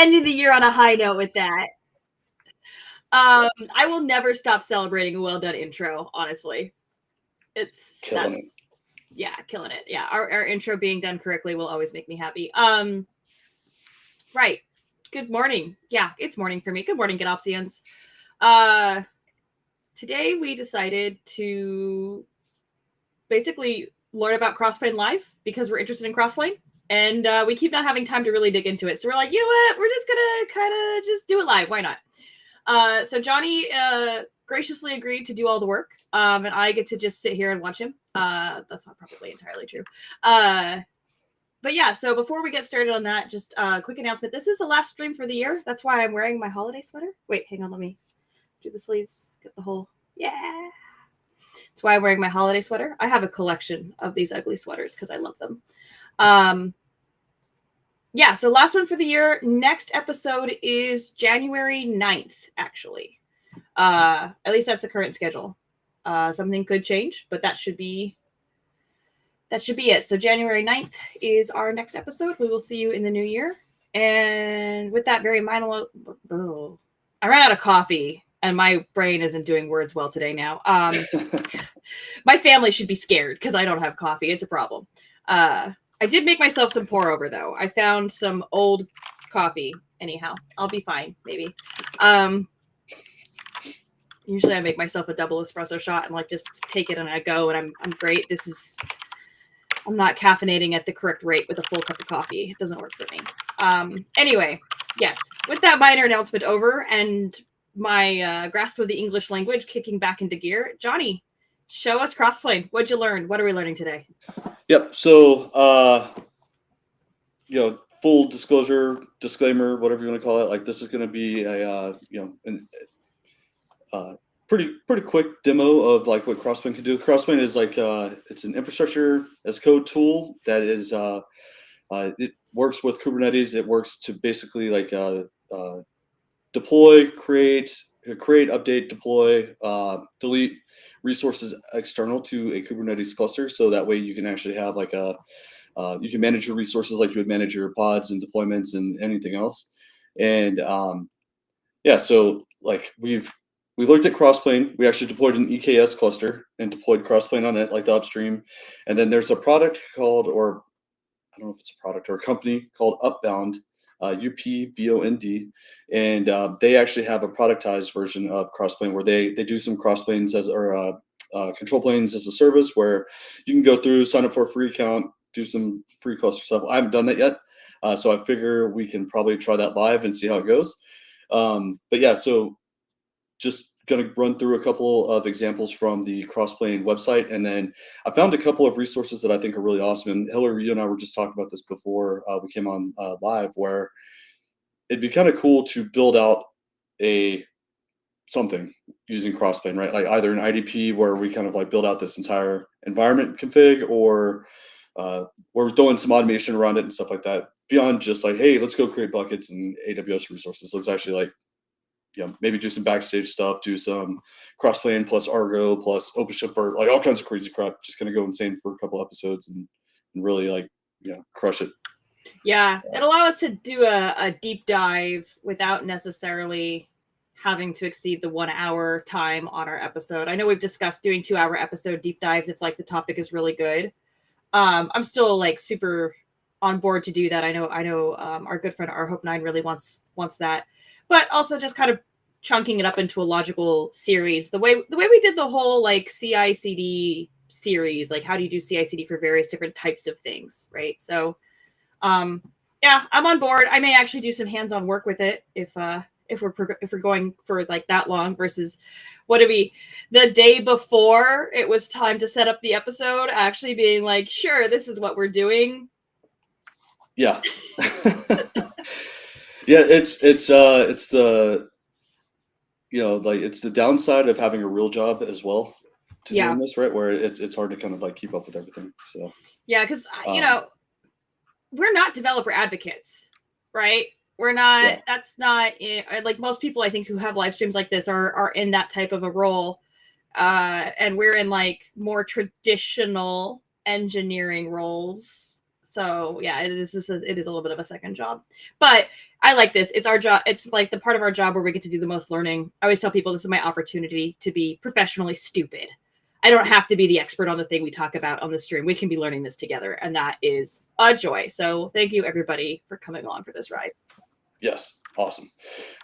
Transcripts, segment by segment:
ending the year on a high note with that. I will never stop celebrating a well done intro, honestly. Killing it. Yeah, killing it. Yeah, our intro being done correctly will always make me happy. Right. Good morning. Yeah, it's morning for me. Good morning, Genopsians. Today we decided to basically learn about Crossplane Live because we're interested in Crossplane. And we keep not having time to really dig into it. So we're like, you know what? We're just going to kind of just do it live. Why not? So Johnny graciously agreed to do all the work. And I get to just sit here and watch him. That's not probably entirely true. But yeah, so before we get started on that, just a quick announcement. This is the last stream for the year. That's why I'm wearing my holiday sweater. Wait, hang on. Let me do the sleeves. Get the whole... Yeah. That's why I'm wearing my holiday sweater. I have a collection of these ugly sweaters because I love them. Yeah, so last one for the year. Next episode is January 9th, actually. At least that's the current schedule. Something could change, but that should be it. So January 9th is our next episode. We will see you in the new year. And with that very mindful... I ran out of coffee, and my brain isn't doing words well today now. My family should be scared because I don't have coffee. It's a problem. I did make myself some pour over, though. I found some old coffee. Anyhow, I'll be fine, maybe. Usually I make myself a double espresso shot and like just take it and I go and I'm great. I'm not caffeinating at the correct rate with a full cup of coffee. It doesn't work for me. Anyway, yes, with that minor announcement over and my grasp of the English language kicking back into gear, Johnny, show us Crossplane. What'd you learn? What are we learning today? Yep. So, full disclosure, disclaimer, whatever you want to call it. Like this is going to be a, pretty quick demo of like what Crossplane can do. Crossplane is like it's an infrastructure as code tool that is it works with Kubernetes. It works to basically like deploy, create, update, deploy, delete resources external to a Kubernetes cluster. So that way you can actually have like you can manage your resources like you would manage your pods and deployments and anything else. And so like we've looked at Crossplane. We actually deployed an EKS cluster and deployed Crossplane on it, like the upstream. And then there's a product called, or I don't know if it's a product or a company called Upbound, UPBOND, and they actually have a productized version of Crossplane where they do some Crossplanes control planes as a service where you can go through, sign up for a free account, do some free cluster stuff. I haven't done that yet, so I figure we can probably try that live and see how it goes. But yeah, so just going to run through a couple of examples from the Crossplane website. And then I found a couple of resources that I think are really awesome. And Hillary, you and I were just talking about this before we came on live, where it'd be kind of cool to build out something using Crossplane, right? Like either an IDP where we kind of like build out this entire environment config, or we're throwing some automation around it and stuff like that, beyond just like, hey, let's go create buckets and AWS resources. Let's actually like, maybe do some backstage stuff, do some Crossplane plus Argo plus OpenShift for like all kinds of crazy crap. Just gonna go insane for a couple episodes and really like, crush it. Yeah, it'll allow us to do a deep dive without necessarily having to exceed the 1 hour time on our episode. I know we've discussed doing 2 hour episode deep dives if like the topic is really good. I'm still like super on board to do that. I know our good friend Hope9 really wants that. But also just kind of chunking it up into a logical series. The way we did the whole like CI/CD series, like how do you do CI/CD for various different types of things, right? So, yeah, I'm on board. I may actually do some hands-on work with it if we're going for like that long versus the day before it was time to set up the episode, actually being like, sure, this is what we're doing. Yeah. Yeah, it's the it's the downside of having a real job as well to doing this, right? Where it's hard to kind of like keep up with everything. So yeah, because we're not developer advocates, right? We're not. Yeah. That's not like most people I think who have live streams like this are in that type of a role, and we're in like more traditional engineering roles. So yeah, it is a little bit of a second job, but I like this. It's our job. It's like the part of our job where we get to do the most learning. I always tell people this is my opportunity to be professionally stupid. I don't have to be the expert on the thing we talk about on the stream. We can be learning this together, and that is a joy. So thank you everybody for coming on for this ride. Yes, awesome.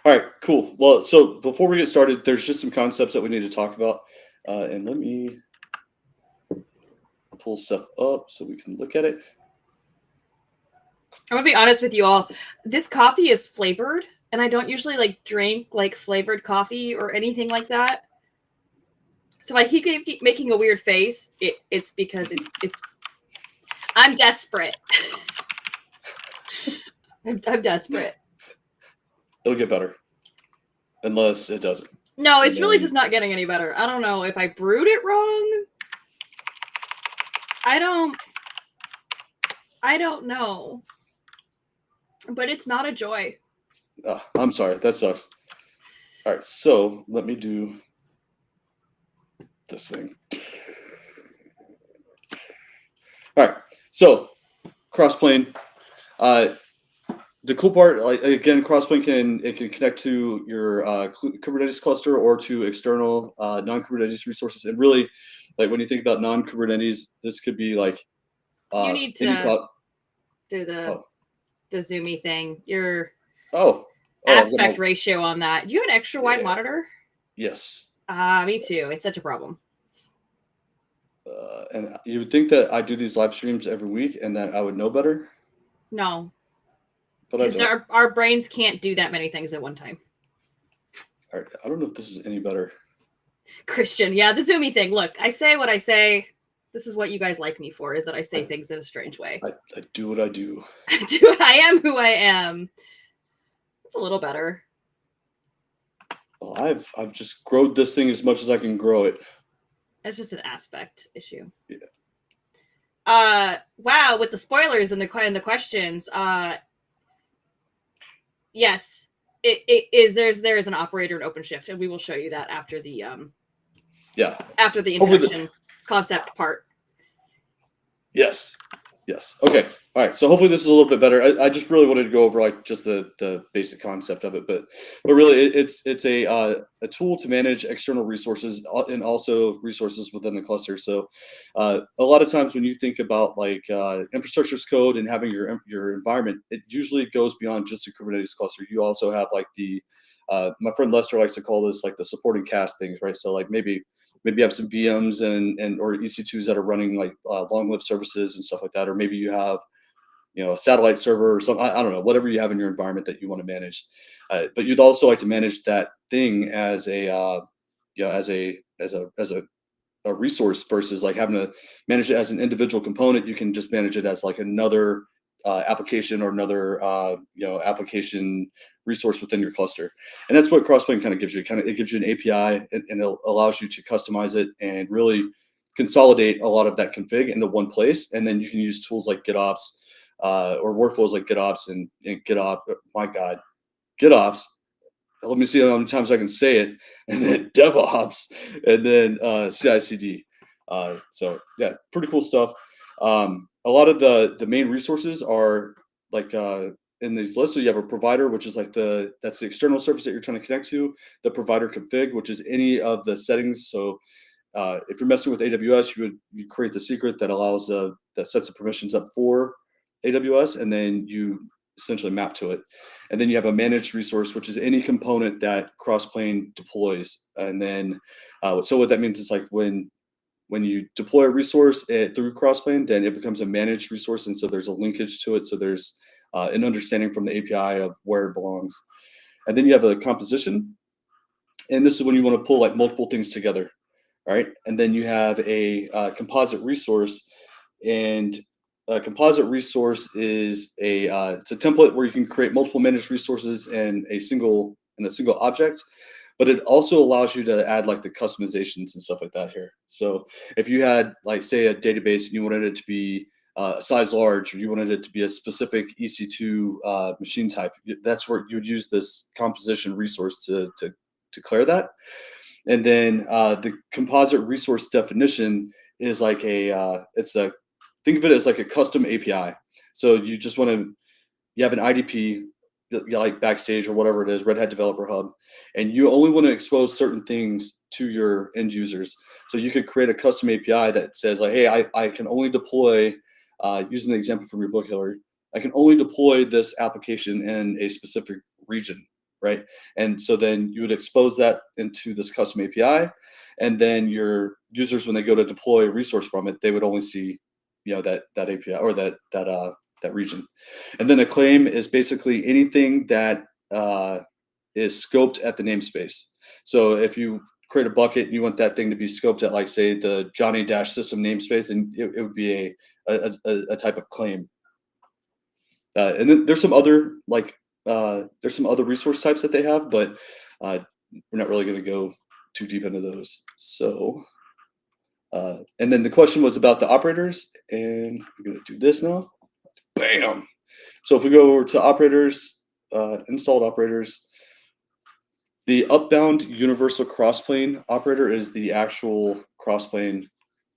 All right, cool. Well, so before we get started, there's just some concepts that we need to talk about, and let me pull stuff up so we can look at it. I'm gonna be honest with you all. This coffee is flavored, and I don't usually like drink like flavored coffee or anything like that. So if I keep making a weird face, it's because it's I'm desperate. I'm desperate. It'll get better, unless it doesn't. No, it's really just not getting any better. I don't know if I brewed it wrong. I don't know. But it's not a joy. I'm sorry. That sucks. All right, so let me do this thing. All right, so Crossplane. The cool part, like again, Crossplane can connect to your Kubernetes cluster or to external non-Kubernetes resources. And really, like when you think about non-Kubernetes, this could be like you need to do the zoomy thing. Your aspect ratio on that. Do you have an extra wide monitor? Yes. Me too. It's such a problem. And you would think that I do these live streams every week and that I would know better. No. Because our brains can't do that many things at one time. All right. I don't know if this is any better. Christian, yeah, the zoomy thing. Look, I say what I say. This is what you guys like me for, is that I say things in a strange way. I do what I do. I am who I am. It's a little better. Well, I've just growed this thing as much as I can grow it. It's just an aspect issue. Yeah. Wow, with the spoilers and the questions. Yes, it is. There is an operator in OpenShift, and we will show you that after the after the introduction concept part. Yes. Okay. All right. So hopefully this is a little bit better. I just really wanted to go over like just the basic concept of it, but really it's a tool to manage external resources and also resources within the cluster. So a lot of times when you think about like infrastructure as code and having your environment, it usually goes beyond just a Kubernetes cluster. You also have like the my friend Lester likes to call this like the supporting cast things, right? So like maybe you have some VMs and or EC2s that are running like long-lived services and stuff like that, or maybe you have a satellite server or something. I don't know, whatever you have in your environment that you want to manage. But you'd also like to manage that thing as a resource versus like having to manage it as an individual component. You can just manage it as like another application or another application resource within your cluster. And that's what Crossplane kind of gives you. It gives you an API and it allows you to customize it and really consolidate a lot of that config into one place. And then you can use tools like GitOps or workflows like GitOps and GitOps. My God, GitOps. Let me see how many times I can say it. And then DevOps and then CI/CD. So yeah, pretty cool stuff. A lot of the main resources are like in these lists. So you have a provider, which is like that's the external service that you're trying to connect to. The provider config, which is any of the settings. So if you're messing with AWS, you create the secret that allows that sets the permissions up for AWS, and then you essentially map to it. And then you have a managed resource, which is any component that Crossplane deploys. And then so what that means is like when you deploy a resource through Crossplane, then it becomes a managed resource. And so there's a linkage to it. So there's an understanding from the API of where it belongs. And then you have a composition. And this is when you want to pull like multiple things together. All right. And then you have a composite resource. And a composite resource is it's a template where you can create multiple managed resources in a single object. But it also allows you to add like the customizations and stuff like that here. So if you had like say a database and you wanted it to be size large, or you wanted it to be a specific EC2 machine type, that's where you would use this composition resource to declare that. And then the composite resource definition is like think of it as like a custom API. So you just want to, you have an IDP, like Backstage or whatever it is, Red Hat Developer Hub, and you only want to expose certain things to your end users. So you could create a custom API that says like, hey, I can only deploy, using the example from your book, Hillary, I can only deploy this application in a specific region, right? And so then you would expose that into this custom API, and then your users, when they go to deploy a resource from it, they would only see, that API or that region. And then a claim is basically anything that is scoped at the namespace. So if you create a bucket and you want that thing to be scoped at, like, say, the Johnny Dash system namespace, and it would be a type of claim. And then there's some other resource types that they have, but we're not really going to go too deep into those. So, and then the question was about the operators, and I'm going to do this now. Bam. So if we go over to operators, installed operators, the Upbound Universal Crossplane operator is the actual Crossplane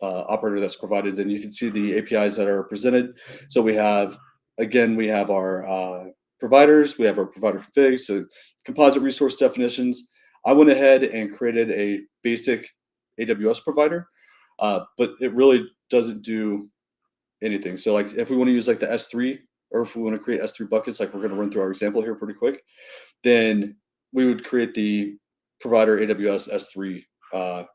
operator that's provided. And you can see the APIs that are presented. So we have our providers, we have our provider config, so composite resource definitions. I went ahead and created a basic AWS provider, but it really doesn't do anything. So like if we want to use like the S3, or if we want to create S3 buckets, like we're going to run through our example here pretty quick, then we would create the provider AWS S3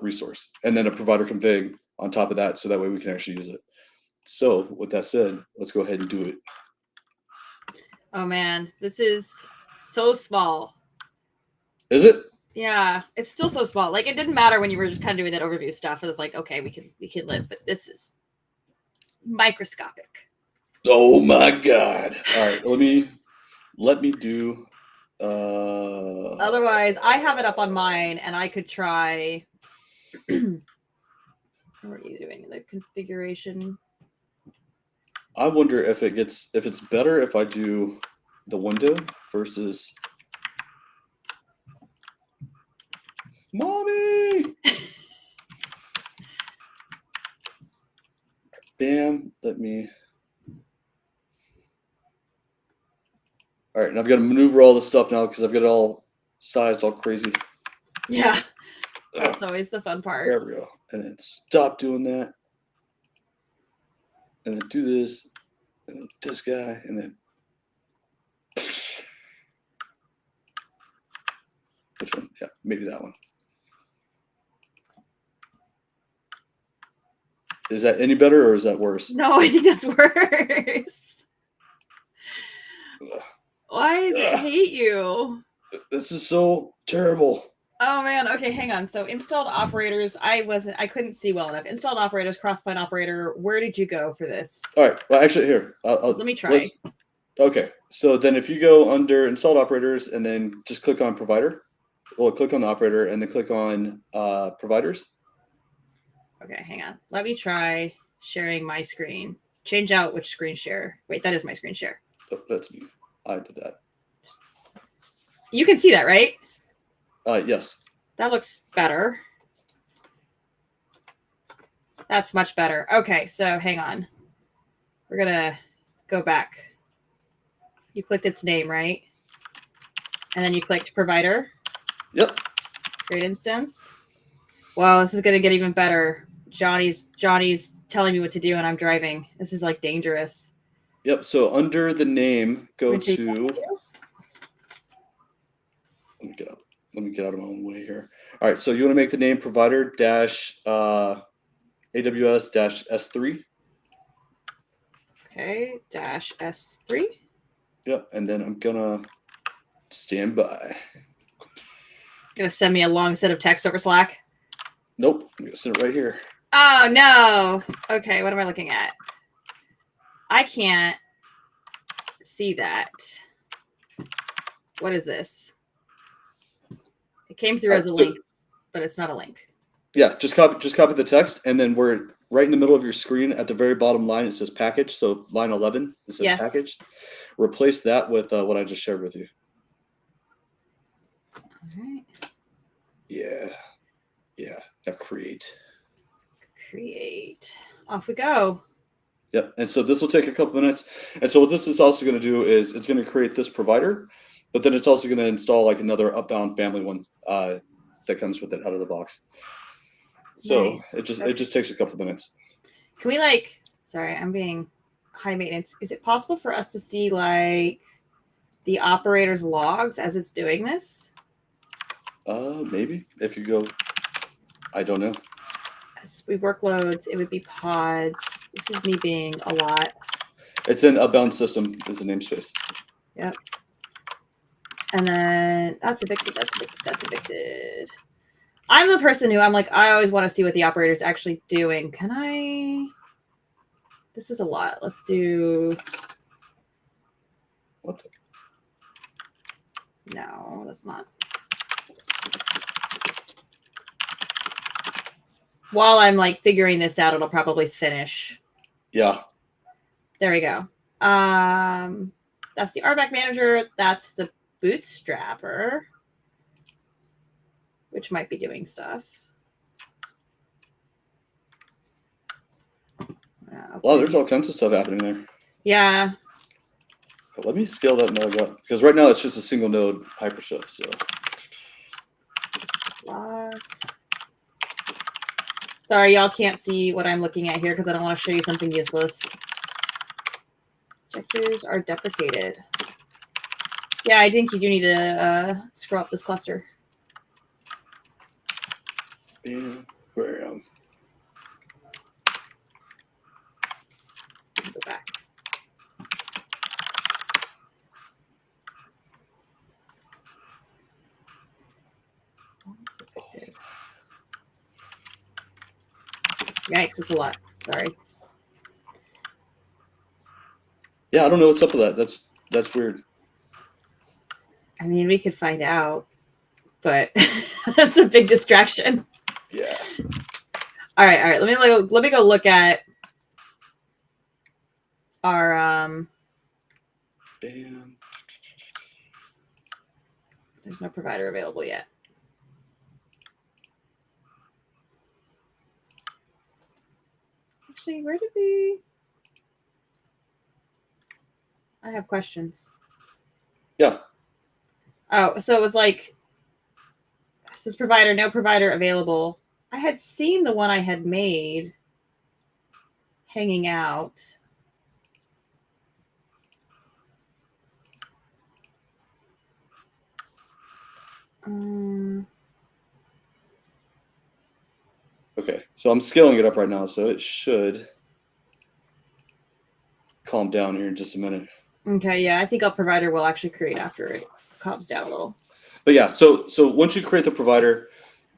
resource, and then a provider config on top of that, so that way we can actually use it. So with that said, let's go ahead and do it. Oh man, this is so small. Is it? Yeah, it's still so small. Like, it didn't matter when you were just kind of doing that overview stuff. It was like, okay, we can live, but this is microscopic. Oh my god! All right, let me do. Otherwise, I have it up on mine, and I could try. What are you doing? The configuration. I wonder if it's better if I do the window versus. Mommy! Bam, let me. All right, and I've got to maneuver all this stuff now because I've got it all sized all crazy. Yeah, that's always the fun part. There we go. And then stop doing that. And then do this. And then this guy. And then. Which one? Yeah, maybe that one. Is that any better or is that worse? No, I think that's worse. Why does it hate you? This is so terrible. Oh man, okay, hang on. So installed operators, I couldn't see well enough. Installed operators, Crossplane operator, where did you go for this? All right, well actually here. Let me try. Okay, so then if you go under installed operators and then just click on provider, well, click on the operator and then click on providers. Okay, hang on. Let me try sharing my screen. Change out which screen share. Wait, that is my screen share. Oh, that's me. I did that. You can see that, right? Yes. That looks better. That's much better. Okay, so hang on. We're going to go back. You clicked its name, right? And then you clicked provider. Yep. Create instance. Wow, this is going to get even better. Johnny's telling me what to do and I'm driving. This is like dangerous. Yep. So under the name, go to. Let me get out of my own way here. All right. So you want to make the name provider dash AWS dash S3. Okay. Dash S3. Yep. And then I'm gonna stand by. Gonna send me a long set of text over Slack? Nope. I'm gonna send it right here. Oh no. Okay. What am I looking at? I can't see that. What is this? It came through as a link, but it's not a link. Yeah, just copy the text, and then we're right in the middle of your screen at the very bottom line. It says package, so line 11. It says package. Replace that with what I just shared with you. All right. Yeah. Now create. Off we go. Yep. And so this will take a couple minutes. And so what this is also going to do is it's going to create this provider, but then it's also going to install like another Upbound family one that comes with it out of the box. So Nice. it just takes a couple minutes. Can we like? Sorry, I'm being high maintenance. Is it possible for us to see like the operator's logs as it's doing this? Maybe if you go, I don't know. As we workloads, it would be pods. This is me being a lot. It's an Upbound system is the namespace. Yep. And then that's evicted. That's evicted. That's evicted. I'm the person who I'm like, I always want to see what the operator's actually doing. Can I? This is a lot. Let's do. What? No, that's not. While I'm like figuring this out, it'll probably finish. Yeah. There we go. That's the RBAC manager. That's the bootstrapper, which might be doing stuff. Okay. Wow, there's all kinds of stuff happening there. Yeah. But let me scale that node up because right now it's just a single node hypershift. So. Logs. Sorry, y'all can't see what I'm looking at here because I don't want to show you something useless. Objectives are deprecated. Yeah, I think you do need to scroll up this cluster. Yeah, where I am. Go back. Yikes, it's a lot. Sorry. Yeah, I don't know what's up with that. That's weird. I mean, we could find out, but that's a big distraction. Yeah. All right. Let me go look at our Bam. There's no provider available yet. Actually, where did we? I have questions. Yeah. Oh, so it was like, says provider, no provider available. I had seen the one I had made hanging out. Okay, so I'm scaling it up right now, so it should calm down here in just a minute. Okay, yeah, I think our provider will actually create after it calms down a little. But yeah, so once you create the provider,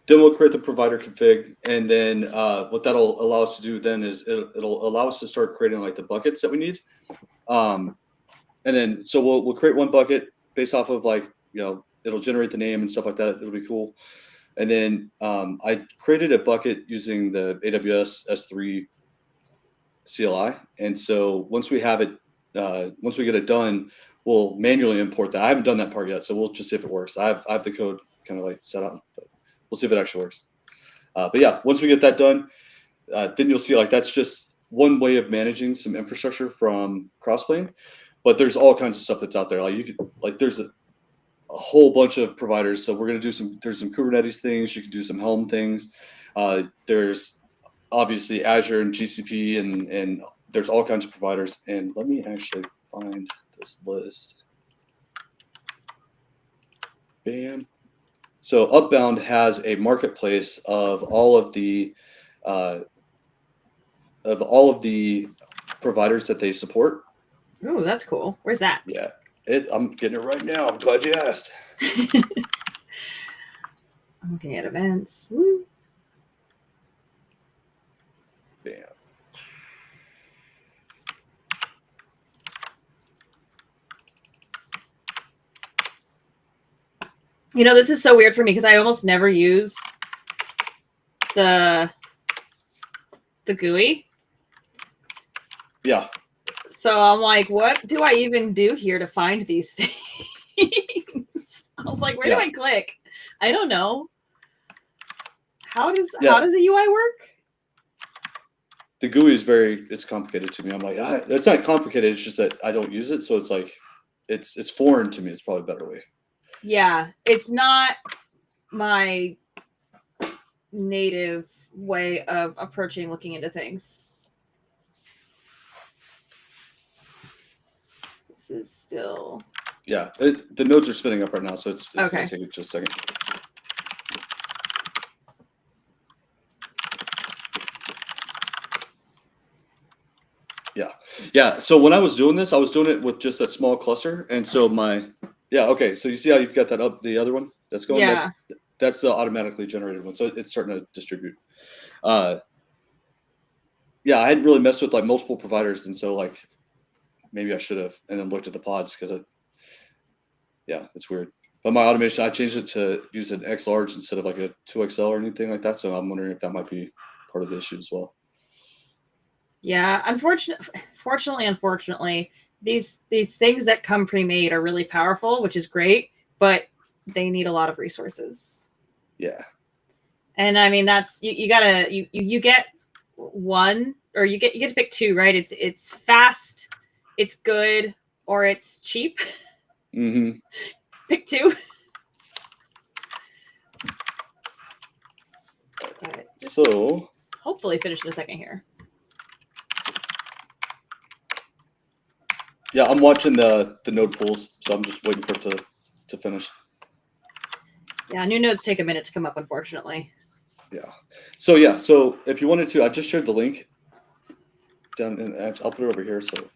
then we'll create the provider config, and then what that'll allow us to do then is it'll allow us to start creating like the buckets that we need. And then so we'll create one bucket based off of like, you know, it'll generate the name and stuff like that. It'll be cool. And then I created a bucket using the AWS S3 CLI. And so once we have it, once we get it done, we'll manually import that. I haven't done that part yet, so we'll just see if it works. I have the code kind of like set up, but we'll see if it actually works. But yeah, once we get that done, then you'll see like that's just one way of managing some infrastructure from Crossplane. But there's all kinds of stuff that's out there. Like you could like there's a whole bunch of providers. So we're gonna do there's some Kubernetes things. You can do some Helm things. There's obviously Azure and GCP and there's all kinds of providers. And let me actually find this list. Bam. So Upbound has a marketplace of all of the providers that they support. Oh, that's cool. Where's that? Yeah, I'm getting it right now. I'm glad you asked. I'm looking at events. Woo. Bam. You know, this is so weird for me because I almost never use the GUI. Yeah. So I'm like, what do I even do here to find these things? I was like, where do I click? I don't know. How does a UI work? the GUI is it's complicated to me. I'm like, it's not complicated. It's just that I don't use it. So it's like, it's foreign to me. It's probably a better way. Yeah, it's not my native way of approaching looking into things. This is still... Yeah, the nodes are spinning up right now, so it's Okay. going to take just a second. Yeah. So when I was doing this, I was doing it with just a small cluster, and so okay. So you see how you've got that up, the other one that's going. Yeah. That's the automatically generated one. So it's starting to distribute. Yeah, I hadn't really messed with like multiple providers, and so like maybe I should have, and then looked at the pods because it's weird. But my automation, I changed it to use an X large instead of like a 2XL or anything like that. So I'm wondering if that might be part of the issue as well. Yeah, unfortunately, these things that come pre-made are really powerful, which is great, but they need a lot of resources. Yeah. And I mean, that's you get one, or you get to pick two, right? It's fast, it's good, or it's cheap. Mm-hmm. Pick two. Right, so hopefully finish in a second here. Yeah, I'm watching the node pools, so I'm just waiting for it to finish. Yeah, new nodes take a minute to come up, unfortunately. Yeah. So if you wanted to, I just shared the link down, and I'll put it over here. So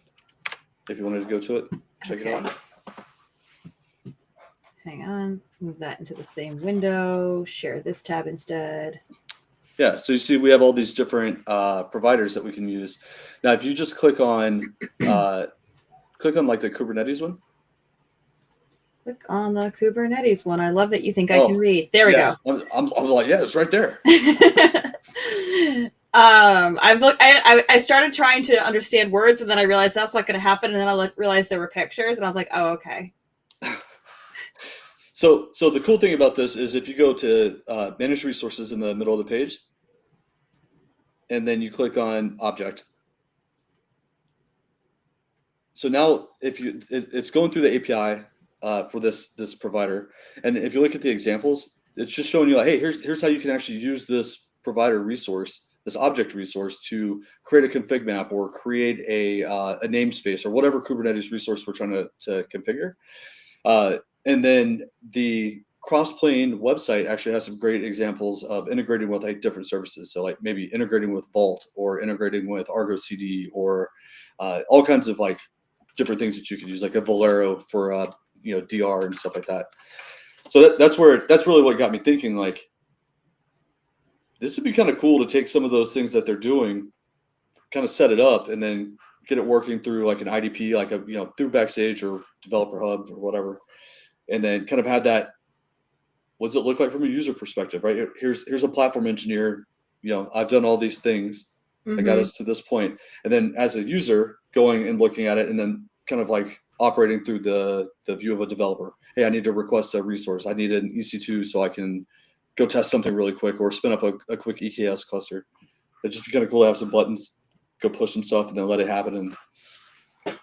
if you wanted to go to it, check it out. Hang on, move that into the same window. Share this tab instead. Yeah. So you see, we have all these different providers that we can use. Now, if you just click on like the Kubernetes one. Click on the Kubernetes one. I love that you think I can read. There we go. I'm like, yeah, it's right there. I started trying to understand words, and then I realized that's not going to happen. And then I realized there were pictures, and I was like, oh, okay. So the cool thing about this is if you go to manage resources in the middle of the page, and then you click on object. So now it's going through the API for this provider, and if you look at the examples, it's just showing you like, hey, here's how you can actually use this provider resource, this object resource, to create a config map or create a namespace or whatever Kubernetes resource we're trying to configure. And then the Crossplane website actually has some great examples of integrating with like different services. So like maybe integrating with Vault or integrating with Argo CD or all kinds of like different things that you could use, like a Valero for DR and stuff like that. So that's really what got me thinking, like, this would be kind of cool to take some of those things that they're doing, kind of set it up, and then get it working through like an IDP, like through Backstage or Developer Hub or whatever, and then kind of have that. What does it look like from a user perspective, right? Here's a platform engineer. I've done all these things that got us to this point, and then as a user going and looking at it, and then kind of like operating through the view of a developer. Hey, I need to request a resource. I need an EC2 so I can go test something really quick, or spin up a quick EKS cluster. It'd just be kind of cool to have some buttons, go push some stuff, and then let it happen. And I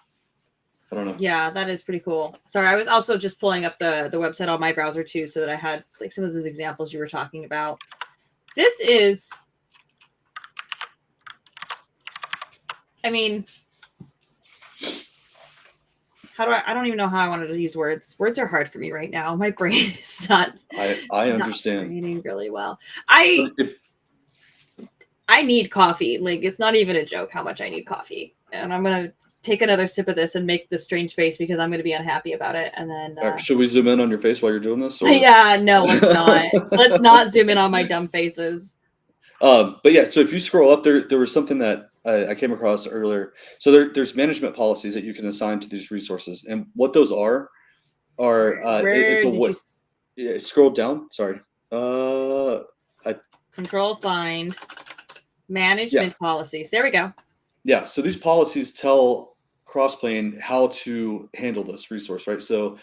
don't know. Yeah, that is pretty cool. Sorry, I was also just pulling up the website on my browser too, so that I had like some of those examples you were talking about. This is, I mean, I don't even know how I wanted to use words. Words are hard for me right now. My brain is not. I understand. Reading really well. I need coffee. Like, it's not even a joke how much I need coffee. And I'm gonna take another sip of this and make this strange face because I'm gonna be unhappy about it. And then should we zoom in on your face while you're doing this? Or? Yeah, no, let's not. Let's not zoom in on my dumb faces. But yeah, so if you scroll up, there was something that I came across earlier. So there's management policies that you can assign to these resources, and what those are scroll down. Sorry. Control find management policies. There we go. Yeah. So these policies tell Crossplane how to handle this resource, right? So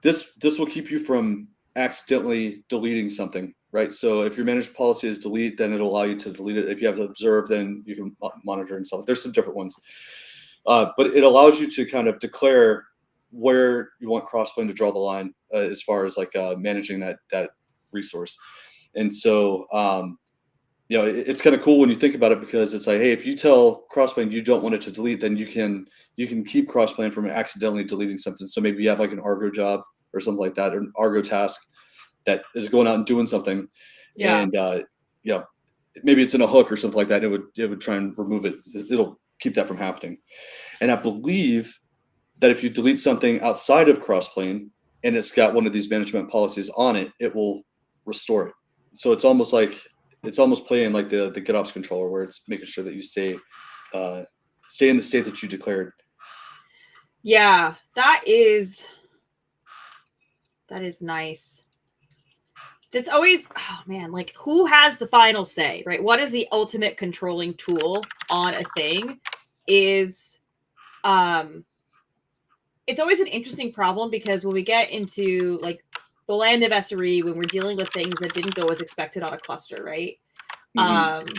this will keep you from accidentally deleting something. right? So if your managed policy is delete, then it'll allow you to delete it. If you have observe, then you can monitor and stuff. There's some different ones. But it allows you to kind of declare where you want Crossplane to draw the line as far as like managing that resource. And so, it's kind of cool when you think about it, because it's like, hey, if you tell Crossplane you don't want it to delete, then you can keep Crossplane from accidentally deleting something. So maybe you have like an Argo job or something like that, or an Argo task that is going out and doing something, and maybe it's in a hook or something like that. And it would try and remove it. It'll keep that from happening. And I believe that if you delete something outside of Crossplane and it's got one of these management policies on it, it will restore it. So it's almost playing like the GitOps controller, where it's making sure that you stay in the state that you declared. Yeah, that is nice. That's always, oh man, like who has the final say, right? What is the ultimate controlling tool on a thing is, it's always an interesting problem, because when we get into like the land of SRE, when we're dealing with things that didn't go as expected on a cluster, right? Mm-hmm.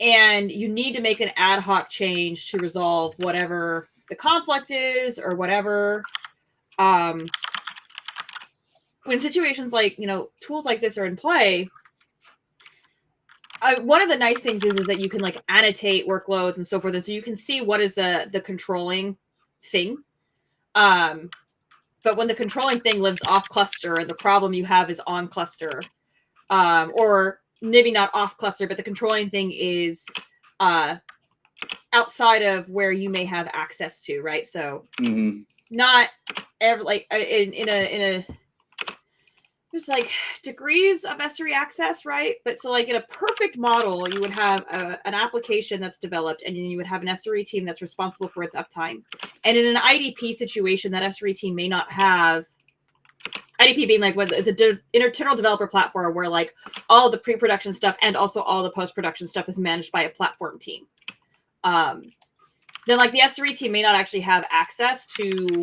And you need to make an ad hoc change to resolve whatever the conflict is or whatever. When situations like, tools like this are in play, one of the nice things is that you can like annotate workloads and so forth, and so you can see what is the controlling thing. But when the controlling thing lives off cluster and the problem you have is on cluster, or maybe not off cluster, but the controlling thing is outside of where you may have access to, right? So not ever like in a there's like degrees of SRE access, right? But so like in a perfect model, you would have an application that's developed, and then you would have an SRE team that's responsible for its uptime. And in an IDP situation, that SRE team may not have, IDP being like, it's an internal developer platform where like all the pre-production stuff and also all the post-production stuff is managed by a platform team. Then like the SRE team may not actually have access to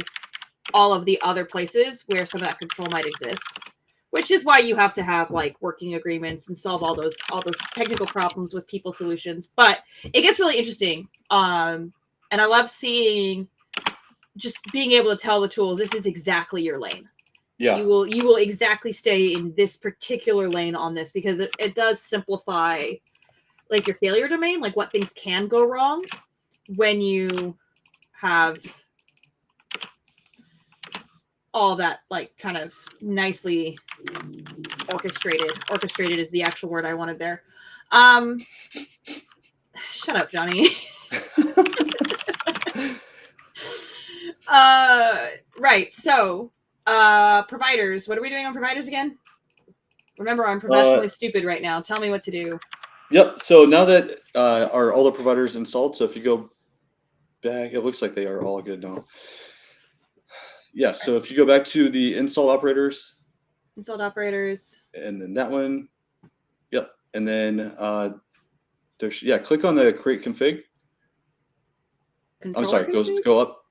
all of the other places where some of that control might exist. Which is why you have to have like working agreements and solve all those technical problems with people solutions. But it gets really interesting. And I love seeing, just being able to tell the tool, this is exactly your lane. Yeah. You will exactly stay in this particular lane on this, because it does simplify like your failure domain, like what things can go wrong when you have all that like kind of nicely orchestrated. Orchestrated is the actual word I wanted there. Shut up, Johnny. Right. So, providers. What are we doing on providers again? Remember, I'm professionally stupid right now. Tell me what to do. Yep. So now that all the providers installed, so if you go back, it looks like they are all good now. Yeah, so if you go back to the installed operators. Installed operators. And then that one. Yep. And then click on the create config. I'm sorry, go up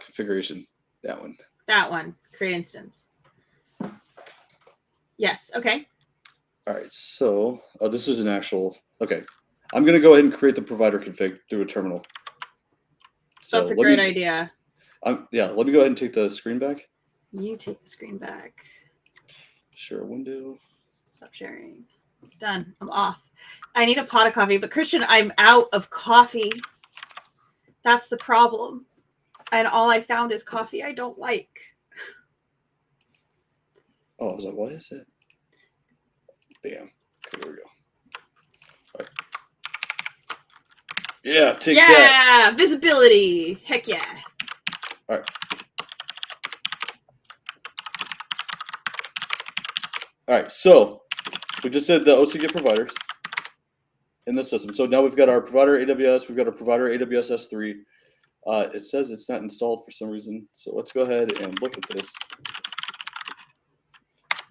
configuration. That one. That one. Create instance. Yes. Okay. All right. So this is an actual. Okay. I'm going to go ahead and create the provider config through a terminal. So that's a great idea. Let me go ahead and take the screen back. You take the screen back. Share a window. Stop sharing. Done. I'm off. I need a pot of coffee, but Christian, I'm out of coffee. That's the problem. And all I found is coffee I don't like. Oh, I was like, what is it? Bam. Okay, there we go. All right. Yeah, take that. Yeah, visibility. Heck yeah. All right. All right, so we just did the OCGit providers in the system. So now we've got our provider AWS, we've got our provider AWS S3. It says it's not installed for some reason. So let's go ahead and look at this.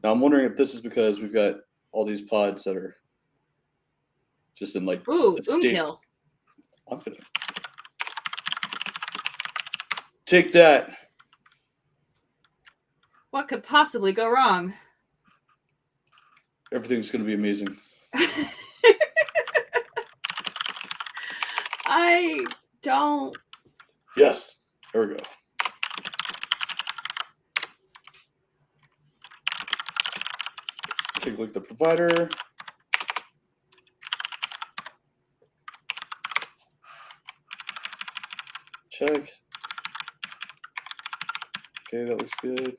Now I'm wondering if this is because we've got all these pods that are just in like a state. I'm gonna take that. What could possibly go wrong? Everything's going to be amazing. I don't. Yes. There we go. Let's take a look at the provider. Check. Okay, that looks good.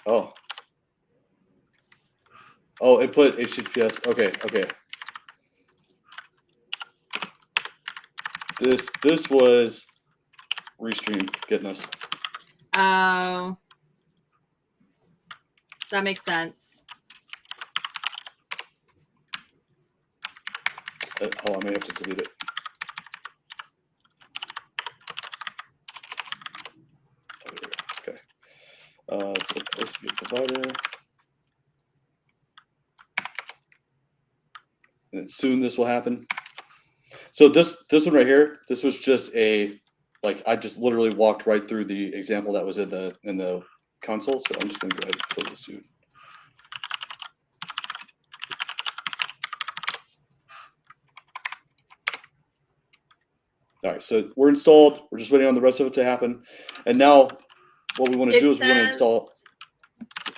Oh. Oh, it put HTTPS. Okay, okay. This was Restream getting us. Oh. That makes sense. Oh, I may have to delete it. Okay. So let's be a provider. And soon this will happen. So this one right here, this was just a, like, I just literally walked right through the example that was in the console. So I'm just gonna go ahead and kill this dude. All right, so we're installed. We're just waiting on the rest of it to happen. And now what we want to do is we want to install.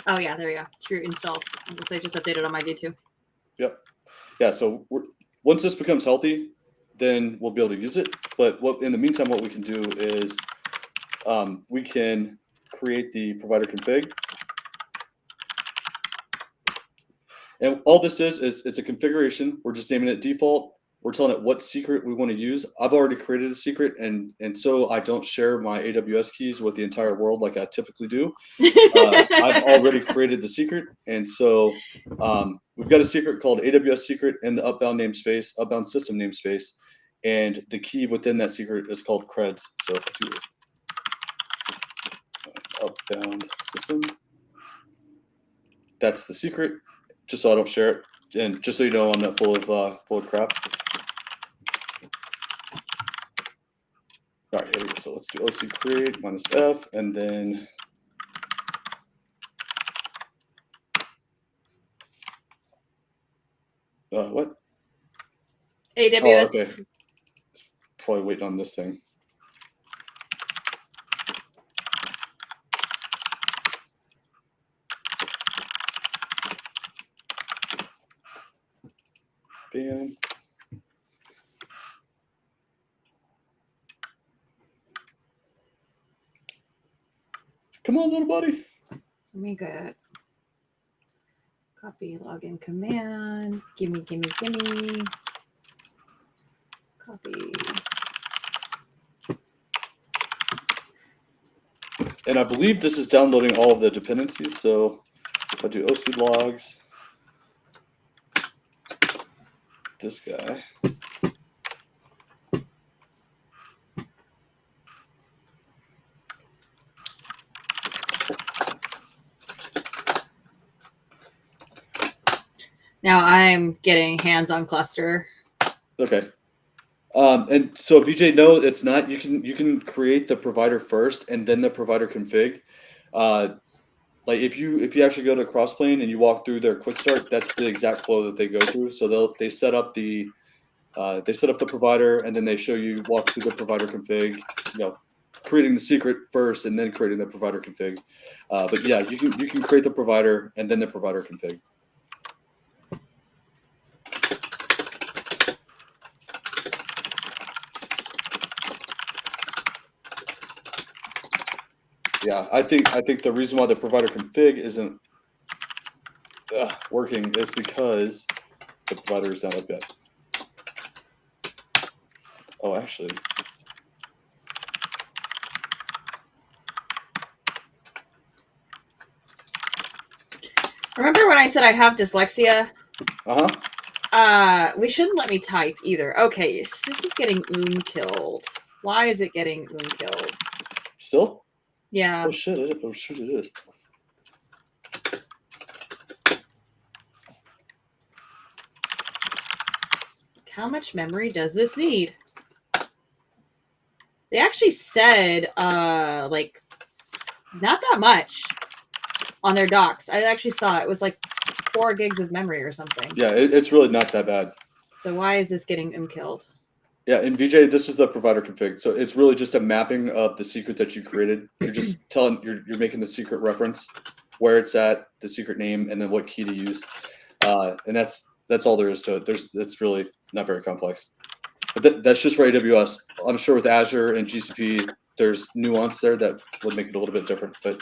Oh yeah, there we go. True installed. I just updated on my view too. Yep. Yeah, so once this becomes healthy, then we'll be able to use it. But in the meantime, what we can do is we can create the provider config. And all this is it's a configuration. We're just naming it default. We're telling it what secret we want to use. I've already created a secret, and so I don't share my AWS keys with the entire world like I typically do. I've already created the secret, and so we've got a secret called AWS secret in the outbound namespace, outbound system namespace, and the key within that secret is called creds. So if I do outbound system, that's the secret. Just so I don't share it, and just so you know, I'm not full of crap. All right, here we go. So let's do OC create -F, and then what? AWS. Oh, okay. Probably waiting on this thing. Bam. Come on, little buddy. Let me get copy login command. Gimme. Copy. And I believe this is downloading all of the dependencies. So if I do OC logs, this guy. Now I'm getting hands on cluster. Okay. And so VJ, no, it's not. You can create the provider first and then the provider config. Like if you actually go to Crossplane and you walk through their quick start, that's the exact flow that they go through. So they set up the provider, and then they show you walk through the provider config. Creating the secret first and then creating the provider config. But yeah, you can create the provider and then the provider config. Yeah, I think the reason why the provider config isn't working is because the provider is not up yet. Oh, actually. Remember when I said I have dyslexia? Uh-huh. We shouldn't let me type either. Okay, this is getting killed. Why is it getting killed? Still? Yeah. Oh shit! It is. How much memory does this need? They actually said, like, not that much on their docs. I actually saw it was like 4 gigs of memory or something. Yeah, it's really not that bad. So why is this getting killed? Yeah, in VJ, this is the provider config. So it's really just a mapping of the secret that you created. You're just you're making the secret reference, where it's at, the secret name, and then what key to use. And that's all there is to it. It's really not very complex. But that's just for AWS. I'm sure with Azure and GCP, there's nuance there that would make it a little bit different. But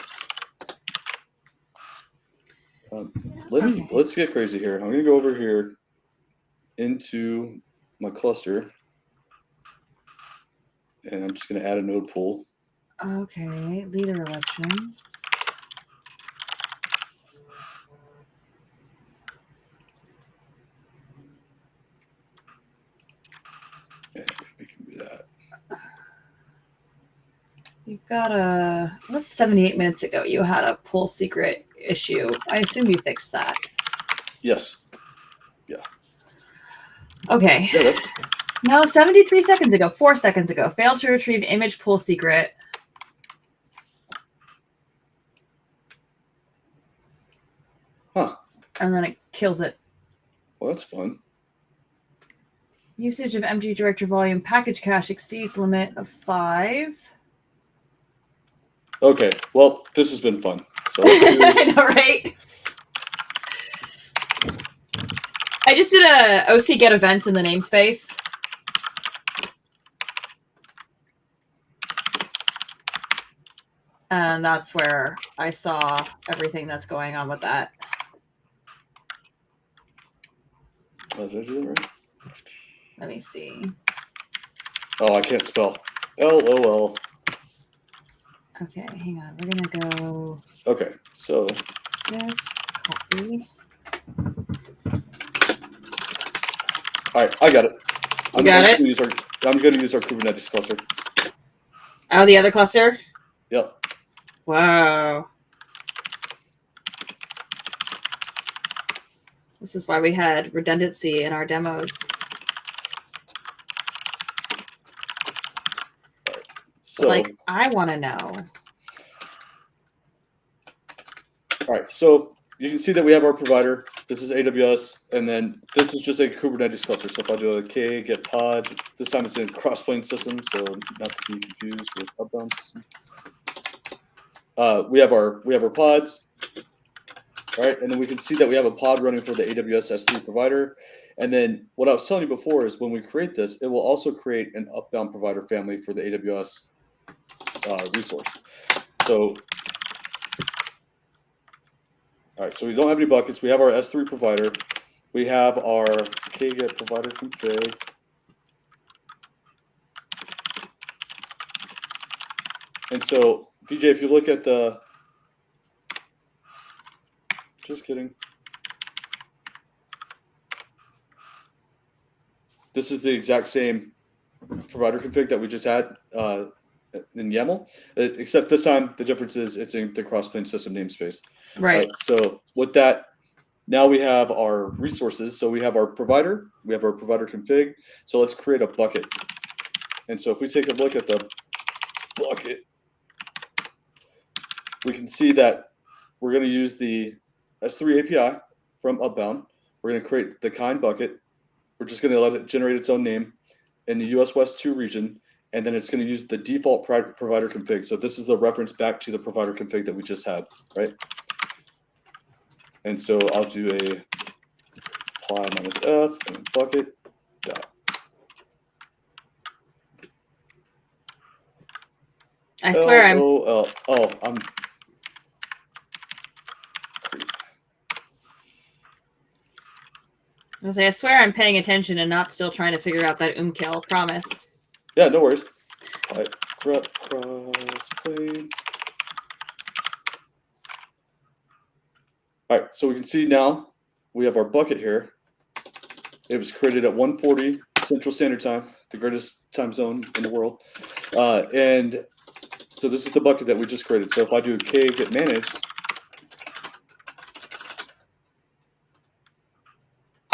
let's get crazy here. I'm gonna go over here into my cluster. And I'm just going to add a node pool. Okay, leader election. And we can do that. You've got that's 78 minutes ago. You had a pool secret issue. I assume you fixed that. Yes. Yeah. Okay. Yeah, that's... No, 73 seconds ago, 4 seconds ago. Failed to retrieve image pool secret. Huh. And then it kills it. Well, that's fun. Usage of MG director volume package cache exceeds limit of 5. Okay. Well, this has been fun. So I know, right? I just did a OC get events in the namespace. And that's where I saw everything that's going on with that. Oh, did I do that right? Let me see. Oh, I can't spell. LOL. Okay, hang on. We're going to go. Okay, so. Just copy. All right, I got it. I'm going to use our Kubernetes cluster. Oh, the other cluster? Yep. Wow. This is why we had redundancy in our demos. So, like, I want to know. All right, so you can see that we have our provider. This is AWS, and then this is just a Kubernetes cluster. So if I do a k get pod, this time it's in Crossplane system, so not to be confused with Upbound system. We have our pods, right? And then we can see that we have a pod running for the AWS S3 provider. And then what I was telling you before is when we create this, it will also create an Upbound provider family for the AWS resource. So, all right, so we don't have any buckets. We have our S3 provider. We have our kget provider config. And so, VJ, if you look at the, just kidding. This is the exact same provider config that we just had in YAML, except this time the difference is it's in the Crossplane system namespace. Right. So with that, now we have our resources. So we have our provider, we have our provider config. So let's create a bucket. And so if we take a look at the bucket, we can see that we're going to use the S3 API from Upbound. We're going to create the kind bucket. We're just going to let it generate its own name in the US West 2 region, and then it's going to use the default provider config. So this is the reference back to the provider config that we just had, right? And so I'll do a apply -f and bucket dot. I swear I'm. I'm. I swear I'm paying attention and not still trying to figure out that kill. Promise. Yeah, no worries. All right, Crossplane. All right, so we can see now we have our bucket here. It was created at 1:40 Central Standard Time, the greatest time zone in the world. And so this is the bucket that we just created. So if I do k get managed,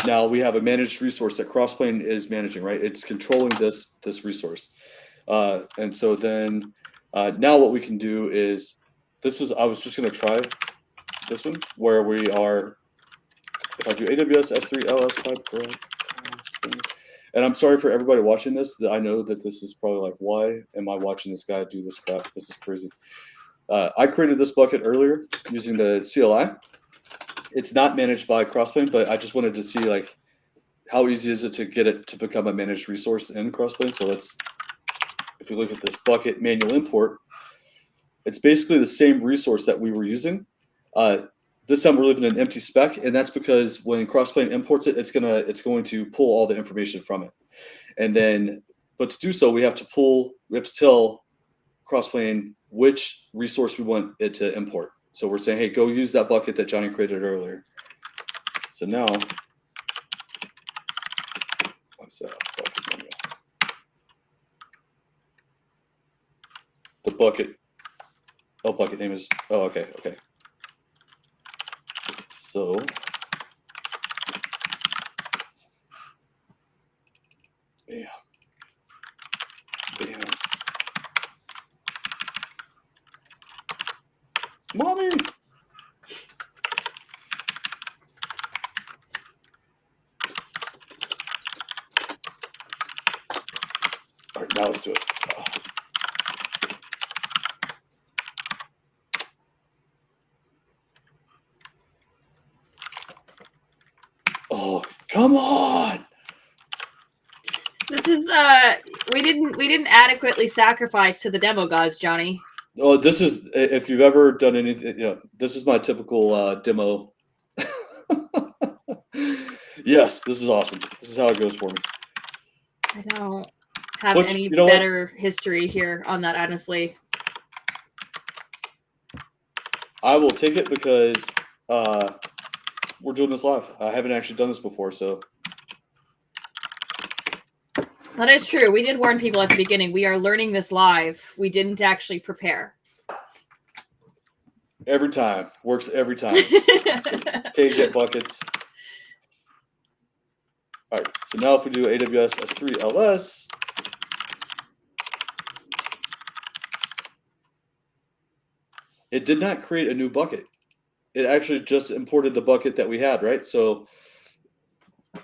now we have a managed resource that Crossplane is managing, right? It's controlling this resource. And so then now what we can do is, I was just going to try this one, where we are, if I do AWS S3 LS pipe, and I'm sorry for everybody watching this. I know that this is probably like, why am I watching this guy do this crap? This is crazy. I created this bucket earlier using the CLI. It's not managed by Crossplane, but I just wanted to see like how easy is it to get it to become a managed resource in Crossplane. So if you look at this bucket manual import, it's basically the same resource that we were using. This time we're leaving an empty spec, and that's because when Crossplane imports it, it's going to pull all the information from it. And then, but to do so, we have to tell Crossplane which resource we want it to import. So we're saying, hey, go use that bucket that Johnny created earlier. So now, what's that bucket menu? The bucket. Oh, bucket name is. Oh, okay. So. Bam. Mommy! All right, now let's do it. Oh, come on! This is we didn't adequately sacrifice to the demo gods, Johnny. Oh, this is, if you've ever done anything, this is my typical demo. Yes, this is awesome. This is how it goes for me. I don't have any better history here on that, honestly. I will take it because we're doing this live. I haven't actually done this before, so. That is true. We did warn people at the beginning. We are learning this live. We didn't actually prepare. Every time. Works every time. So, okay, get buckets. All right, so now if we do AWS S3 LS, it did not create a new bucket. It actually just imported the bucket that we had, right? So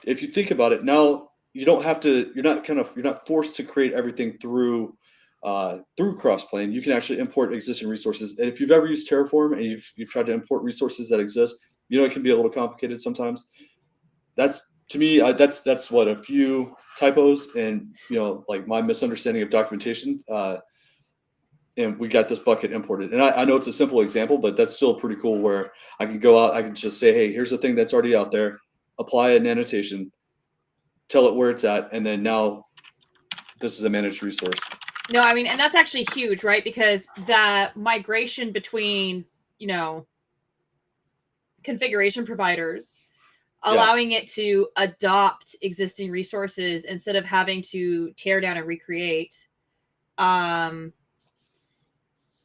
if you think about it, now you don't have to, you're not forced to create everything through Crossplane. You can actually import existing resources. And if you've ever used Terraform and you've tried to import resources that exist, it can be a little complicated sometimes. That's, to me, that's what, a few typos and like my misunderstanding of documentation. And we got this bucket imported. And I know it's a simple example, but that's still pretty cool where I can go out, I can just say, hey, here's the thing that's already out there, apply an annotation, tell it where it's at, and then now this is a managed resource. No, I mean, and that's actually huge, right? Because that migration between, configuration providers, allowing it to adopt existing resources instead of having to tear down and recreate,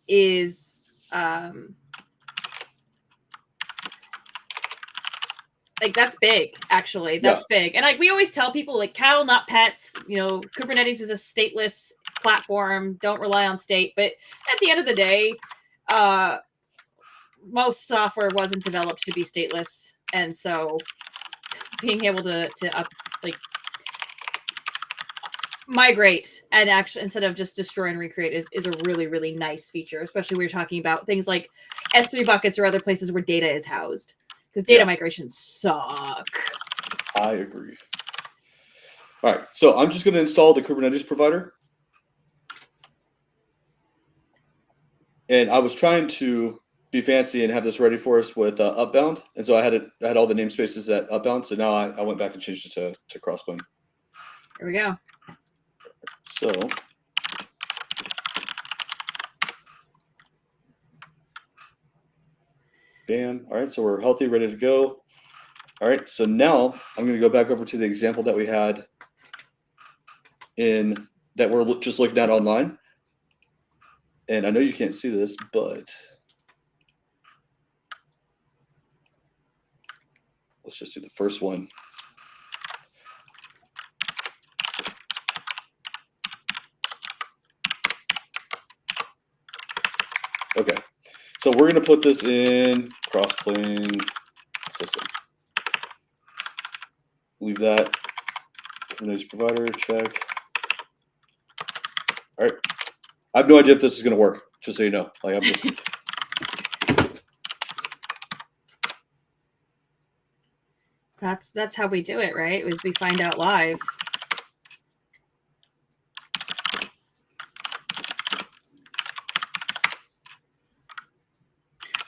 is like, that's big, actually. That's big. And like we always tell people, like, cattle, not pets. Kubernetes is a stateless platform. Don't rely on state. But at the end of the day, most software wasn't developed to be stateless. And so being able to migrate and actually, instead of just destroy and recreate, is a really, really nice feature, especially when you're talking about things like S3 buckets or other places where data is housed, because data migrations suck. I agree. All right, so I'm just going to install the Kubernetes provider. And I was trying to be fancy and have this ready for us with Upbound. And so I had all the namespaces at Upbound. So now I went back and changed it to Crossplane. There we go. So bam. All right, so we're healthy, ready to go. All right, so now I'm going to go back over to the example that we had that we're just looking at online. And I know you can't see this, but let's just do the first one. Okay, So we're going to put this in Crossplane system. Leave that. Kubernetes provider, check. All right. I have no idea if this is going to work, just so you know. Like I'm just... That's how we do it, right? Is we find out live.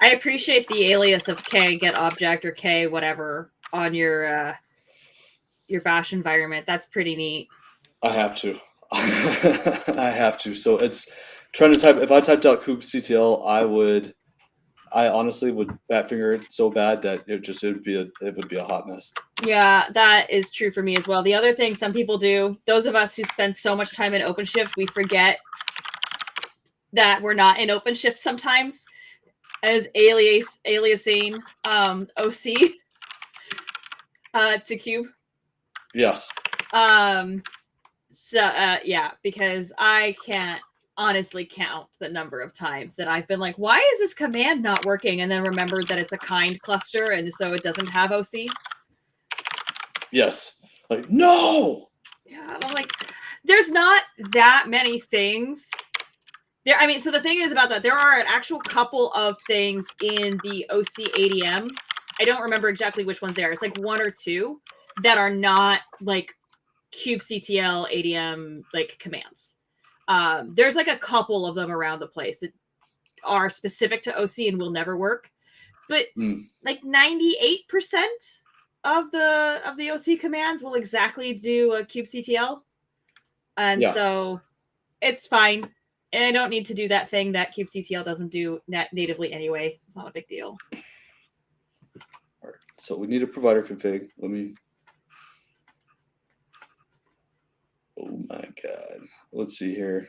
I appreciate the alias of K get object or K whatever on your bash environment. That's pretty neat. I have to. I have to. So it's trying to type. If I typed out kubectl, I honestly would fat finger it so bad that it would be a hot mess. Yeah, that is true for me as well. The other thing some people do, those of us who spend so much time in OpenShift, we forget that we're not in OpenShift sometimes as aliasing OC to cube. Yes. Yeah, because I can't honestly count the number of times that I've been like, why is this command not working? And then remembered that it's a kind cluster and so it doesn't have OC. Yes. Like, no. Yeah, I'm like, there's not that many things. There, I mean, so the thing is about that, there are an actual couple of things in the OC ADM. I don't remember exactly which ones they are. It's like one or two that are not like kubectl ADM like commands. There's like a couple of them around the place that are specific to OC and will never work. But like 98% of the OC commands will exactly do a kubectl. And so it's fine. And I don't need to do that thing that kubectl doesn't do natively anyway. It's not a big deal. All right. So we need a provider config. Let me... Oh my God. Let's see here.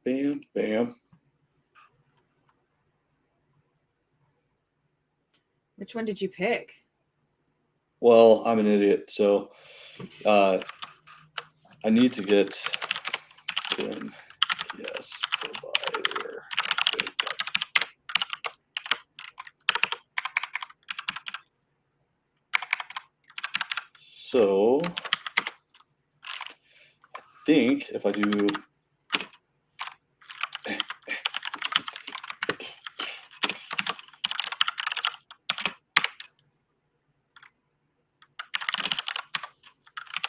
Bam, bam. Which one did you pick? Well, I'm an idiot, so I need to get in. Yes, provider. So I think if I do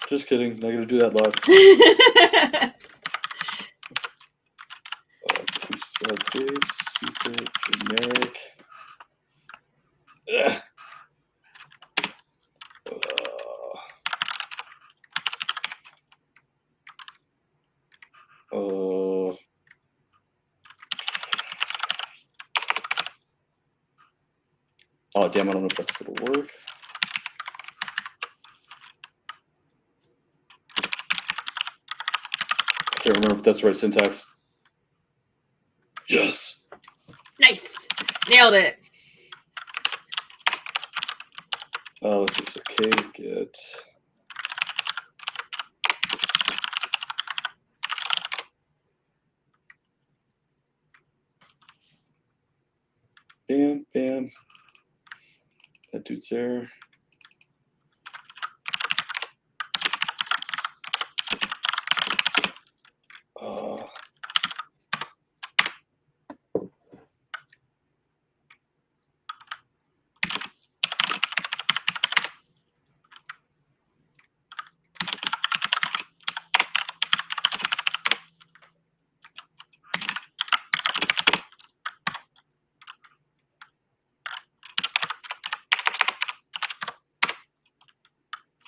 just kidding, not gonna do that loud. Big secret generic. Oh damn! I don't know if that's gonna work. I can't remember if that's the right syntax. Yes. Nice. Nailed it. Let's see. So K get. Bam, bam. That dude's there.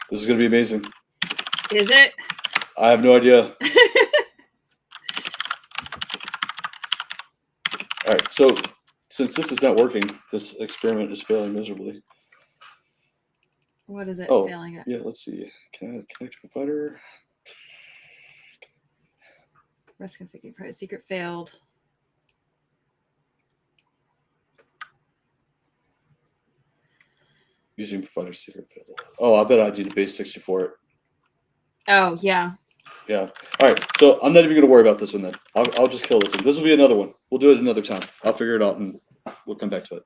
This is going to be amazing. Is it? I have no idea. All right, so since this is not working, this experiment is failing miserably. What is it failing at? Yeah, let's see. Can I connect to provider? Rest configuring private secret failed. Using provider secret failed. Oh, I bet I need a base 64 it. Oh, yeah. Yeah. All right. So I'm not even going to worry about this one then. I'll just kill this one. This will be another one. We'll do it another time. I'll figure it out and we'll come back to it.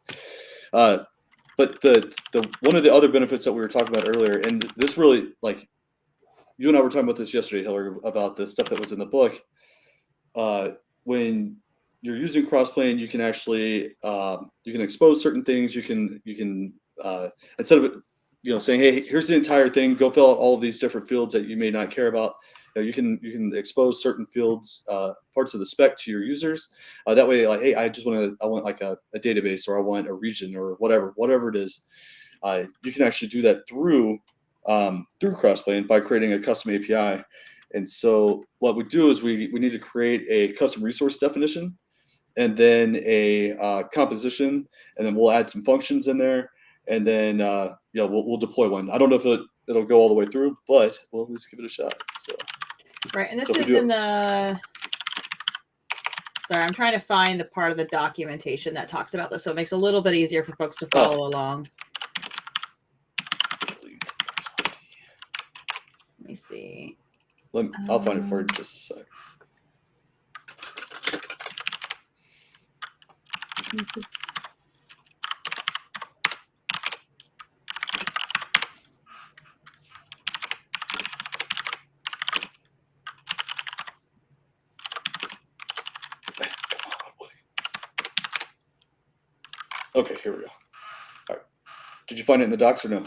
But the one of the other benefits that we were talking about earlier, and this really, like, you and I were talking about this yesterday, Hillary, about the stuff that was in the book. When you're using Crossplane, you can actually you can expose certain things. You can instead of saying, hey, here's the entire thing, go fill out all of these different fields that you may not care about. You can expose certain fields, parts of the spec to your users. That way, like, hey, I want like a database, or I want a region, or whatever it is. You can actually do that through Crossplane by creating a custom API. And so what we do is we need to create a custom resource definition, and then a composition, and then we'll add some functions in there, and then we'll deploy one. I don't know if it'll go all the way through, but we'll at least give it a shot. So right, and this is in the. Sorry, I'm trying to find the part of the documentation that talks about this, so it makes it a little bit easier for folks to follow along. Let me see. I'll find it for you in just a sec. Okay, here we go. All right. Did you find it in the docs or no?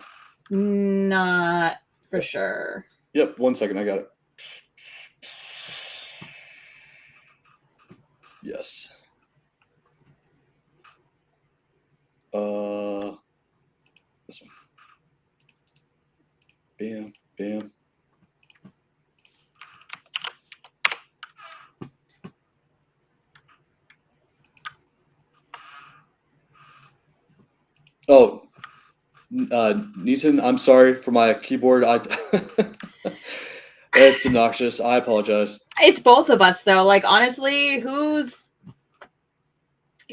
Not for sure. Yep, 1 second, I got it. Yes. This one. Bam, bam. Oh, Neeson, I'm sorry for my keyboard. It's obnoxious. I apologize. It's both of us, though. Like, honestly, it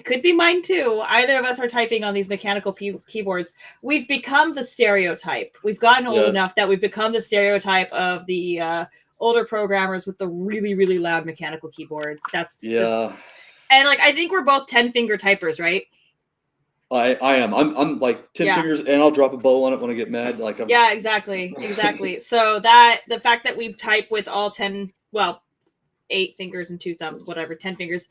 could be mine too. Either of us are typing on these mechanical keyboards. We've become the stereotype. We've gotten old enough that we've become the stereotype of the older programmers with the really, really loud mechanical keyboards. That's and like, I think we're both 10-finger typers, right? I am. I'm like 10 fingers, and I'll drop a bow on it when I get mad. Like yeah, exactly. So the fact that we type with all 10, 8 fingers and 2 thumbs, whatever, 10 fingers.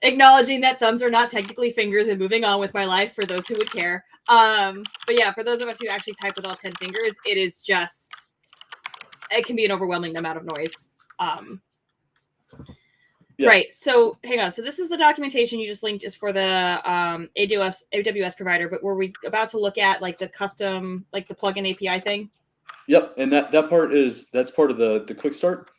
Acknowledging that thumbs are not technically fingers, and moving on with my life for those who would care. But yeah, for those of us who actually type with all 10 fingers, it can be an overwhelming amount of noise. Yes. Right. So hang on. So this is the documentation you just linked is for the AWS provider, but were we about to look at like the custom, like the plugin API thing? Yep. And that's part of the quick start.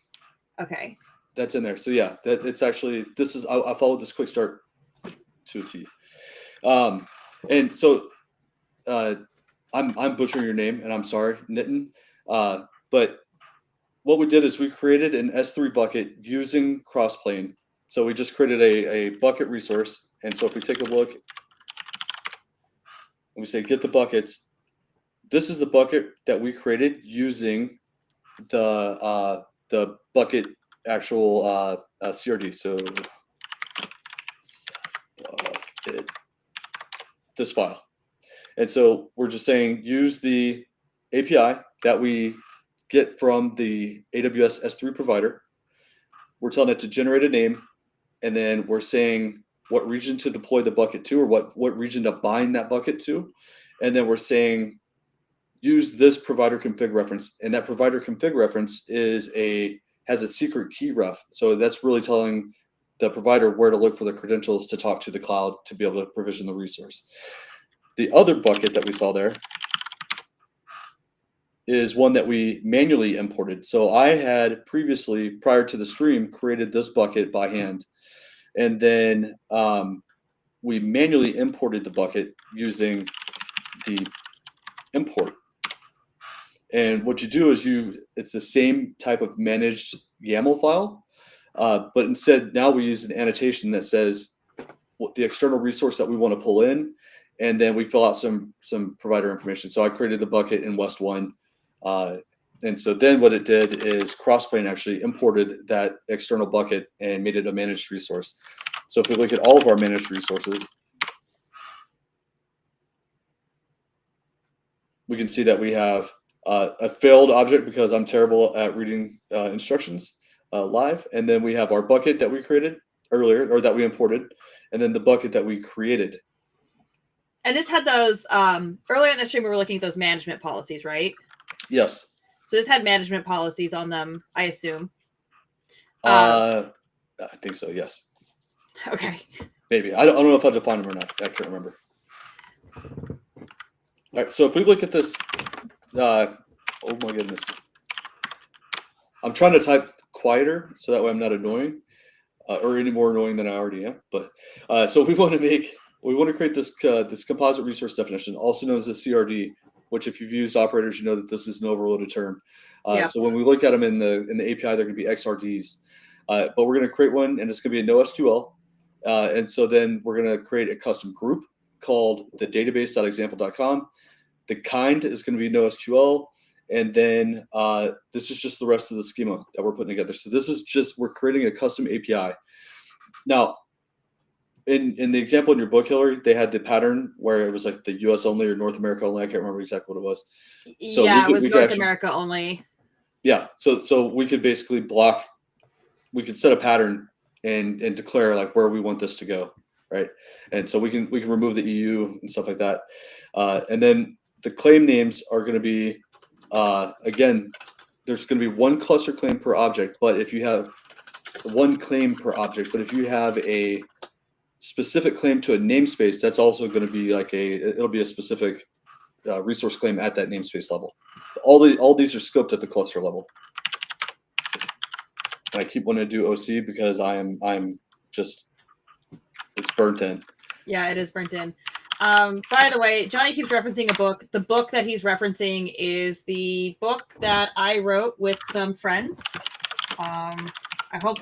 Okay. That's in there. So yeah, it's actually, I followed this quick start to a T. And so I'm butchering your name, and I'm sorry, Nitin. But what we did is we created an S3 bucket using Crossplane. So we just created a bucket resource. And so if we take a look and we say get the buckets, this is the bucket that we created using the bucket actual CRD. So bucket, this file. And so we're just saying use the API that we get from the AWS S3 provider. We're telling it to generate a name, and then we're saying what region to deploy the bucket to, or what region to bind that bucket to. And then we're saying use this provider config reference, and that provider config reference has a secret key ref. So that's really telling the provider where to look for the credentials to talk to the cloud to be able to provision the resource. The other bucket that we saw there is one that we manually imported. So I had previously, prior to the stream, created this bucket by hand. And then we manually imported the bucket using the import. And what you do is it's the same type of managed YAML file, but instead now we use an annotation that says what the external resource that we want to pull in, and then we fill out some provider information. So I created the bucket in West 1, And so then what it did is Crossplane actually imported that external bucket and made it a managed resource. So if we look at all of our managed resources, we can see that we have a failed object because I'm terrible at reading instructions live. And then we have our bucket that we created earlier, or that we imported, and then the bucket that we created. And this had those, earlier in the stream, we were looking at those management policies, right? Yes. So this had management policies on them, I assume. I think so, yes. Okay. Maybe. I don't know if I defined them or not. I can't remember. All right, so if we look at this, oh my goodness. I'm trying to type quieter so that way I'm not annoying, or any more annoying than I already am. But so we want to create this this composite resource definition, also known as a CRD, which if you've used operators, you know that this is an overloaded term. Yeah. So when we look at them in the API, they're going to be XRDs. But we're going to create one, and it's going to be a NoSQL. And so then we're going to create a custom group called the database.example.com. The kind is going to be NoSQL. And then this is just the rest of the schema that we're putting together. So this is just, we're creating a custom API. Now, in the example in your book, Hillary, they had the pattern where it was like the US only or North America only. I can't remember exactly what it was. So yeah, it was North America only. Yeah. So we could basically block, we could set a pattern and declare like where we want this to go. Right. And so we can remove the EU and stuff like that. And then the claim names are going to be, again, there's going to be one cluster claim per object, but if you have one claim per object, but if you have a specific claim to a namespace, that's also going to be like it'll be a specific resource claim at that namespace level. All these are scoped at the cluster level. And I keep wanting to do OC because I'm just, it's burnt in. Yeah, it is burnt in. By the way, Johnny keeps referencing a book. The book that he's referencing is the book that I wrote with some friends. I hope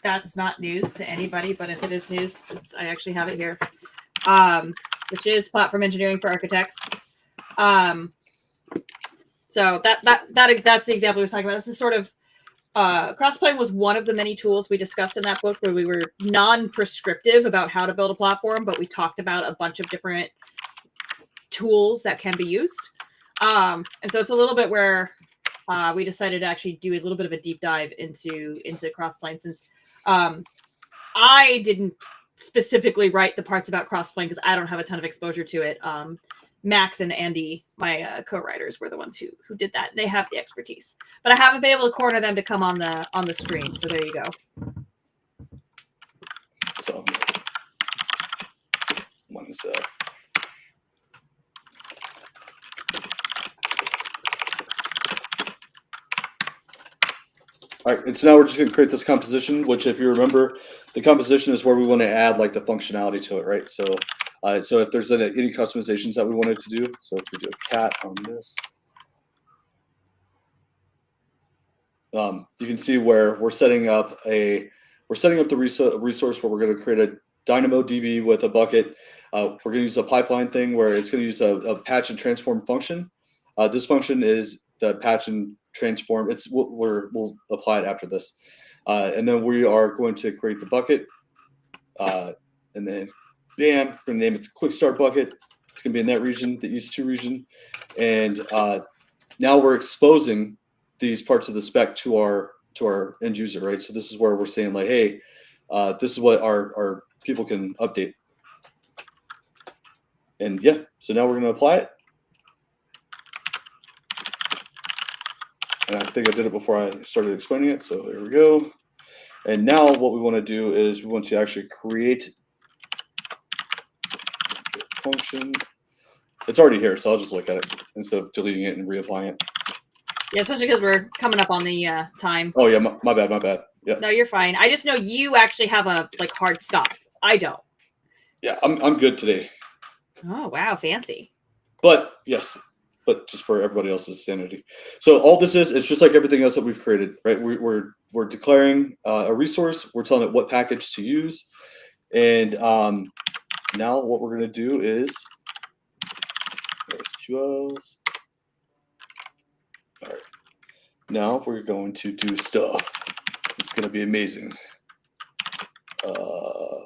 that's not news to anybody, but if it is news, I actually have it here, which is Platform Engineering for Architects. So that's the example we was talking about. This is sort of Crossplane was one of the many tools we discussed in that book where we were non-prescriptive about how to build a platform, but we talked about a bunch of different tools that can be used. And so it's a little bit where we decided to actually do a little bit of a deep dive into Crossplane, since I didn't specifically write the parts about Crossplane because I don't have a ton of exposure to it. Max and Andy, my co-writers, were the ones who did that. They have the expertise, but I haven't been able to corner them to come on the stream. So there you go. So myself. All right, and so now we're just going to create this composition, which if you remember, the composition is where we want to add like the functionality to it, right? So so if there's any customizations that we wanted to do, so if we do a cat on this, you can see where we're setting up the resource where we're going to create a DynamoDB with a bucket. We're going to use a pipeline thing where it's going to use a patch and transform function. This function is the patch and transform. We'll apply it after this, and then we are going to create the bucket, and then bam, we're going to name it the quick start bucket. It's going to be in that region, the EAST2 region, and now we're exposing these parts of the spec to our end user, right? So this is where we're saying like, hey, this is what our people can update, and yeah, so now we're going to apply it. And I think I did it before I started explaining it, so there we go. And now what we want to do is we want to actually create a function. It's already here, so I'll just look at it instead of deleting it and reapplying it. Yeah, especially because we're coming up on the time. Oh yeah, my bad. Yeah. No, you're fine. I just know you actually have a hard stop. I don't. Yeah, I'm good today. Oh wow, fancy. But yes, but just for everybody else's sanity. So all this is, it's just like everything else that we've created, right? We're declaring a resource. We're telling it what package to use, and now what we're going to do is SQLs. All right, Now we're going to do stuff. It's going to be amazing. Oh.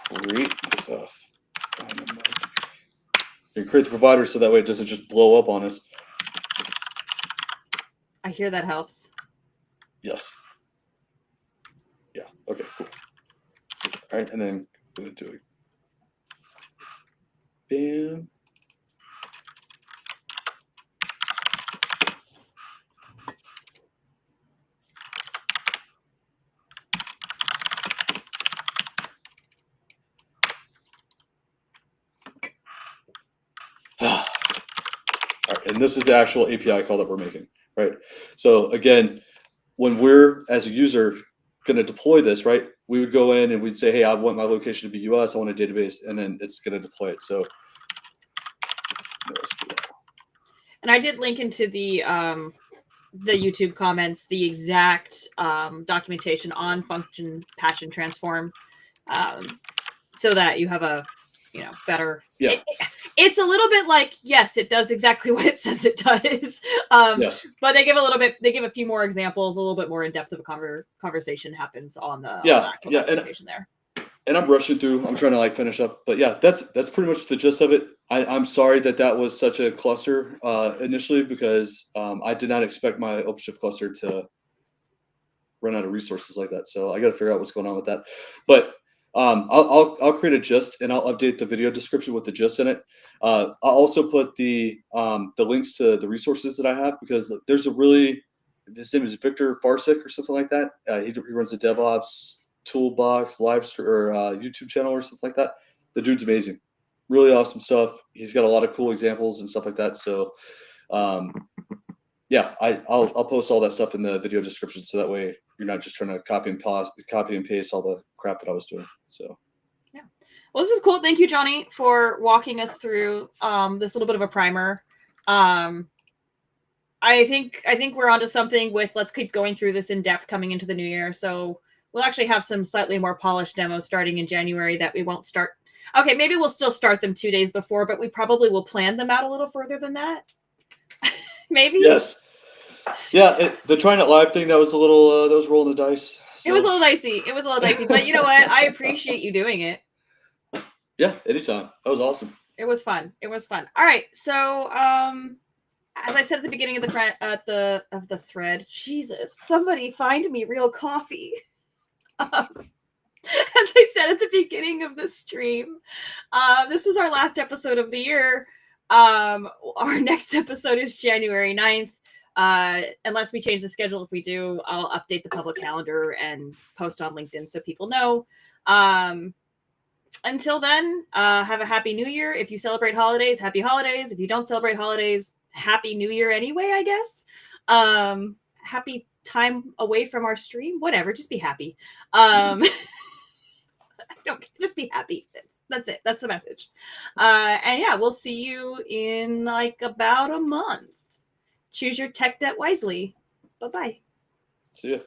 Create stuff. You create the provider so that way it doesn't just blow up on us. I hear that helps. Yes. Yeah. Okay, cool. All right, and then I'm going to do it. Bam. All right, and this is the actual API call that we're making, right? So again, when we're, as a user, going to deploy this, right, we would go in and we'd say, hey, I want my location to be US, I want a database, and then it's going to deploy it. So, and I did link into the YouTube comments the exact documentation on function, patch, and transform, so that you have a better. Yeah. It's a little bit like, yes, it does exactly what it says it does. Yes. But they give a few more examples, a little bit more in depth of a conversation happens on the actual documentation there. And I'm rushing through. I'm trying to finish up, but yeah, that's pretty much the gist of it. I'm sorry that was such a cluster initially, because I did not expect my OpenShift cluster to run out of resources like that. So I got to figure out what's going on with that. But I'll create a gist and I'll update the video description with the gist in it. I'll also put the links to the resources that I have, because there's his name is Victor Farsik or something like that. He runs a DevOps Toolbox YouTube channel or something like that. The dude's amazing, really awesome stuff. He's got a lot of cool examples and stuff like that. So yeah, I'll post all that stuff in the video description, so that way you're not just trying to copy and paste all the crap that I was doing. So yeah, well, this is cool. Thank you, Johnny, for walking us through this little bit of a primer. I think we're onto something with, let's keep going through this in depth coming into the new year. So we'll actually have some slightly more polished demos starting in January that we won't start. Okay, maybe we'll still start them 2 days before, but we probably will plan them out a little further than that. Maybe. Yes. Yeah, the trying it live thing, that was a little that was rolling the dice. So. It was a little dicey, but you know what? I appreciate you doing it. Yeah, anytime. That was awesome. It was fun. All right, so as I said at the beginning of the thread, Jesus, somebody find me real coffee. As I said at the beginning of the stream, this was our last episode of the year. Our next episode is January 9th. Unless we change the schedule. If we do, I'll update the public calendar and post on LinkedIn so people know. Until then, have a happy new year. If you celebrate holidays, happy holidays. If you don't celebrate holidays, happy new year anyway, I guess. Happy time away from our stream. Whatever, just be happy. Don't just be happy. That's it. That's the message. And yeah, we'll see you in about a month. Choose your tech debt wisely. Bye-bye. See ya.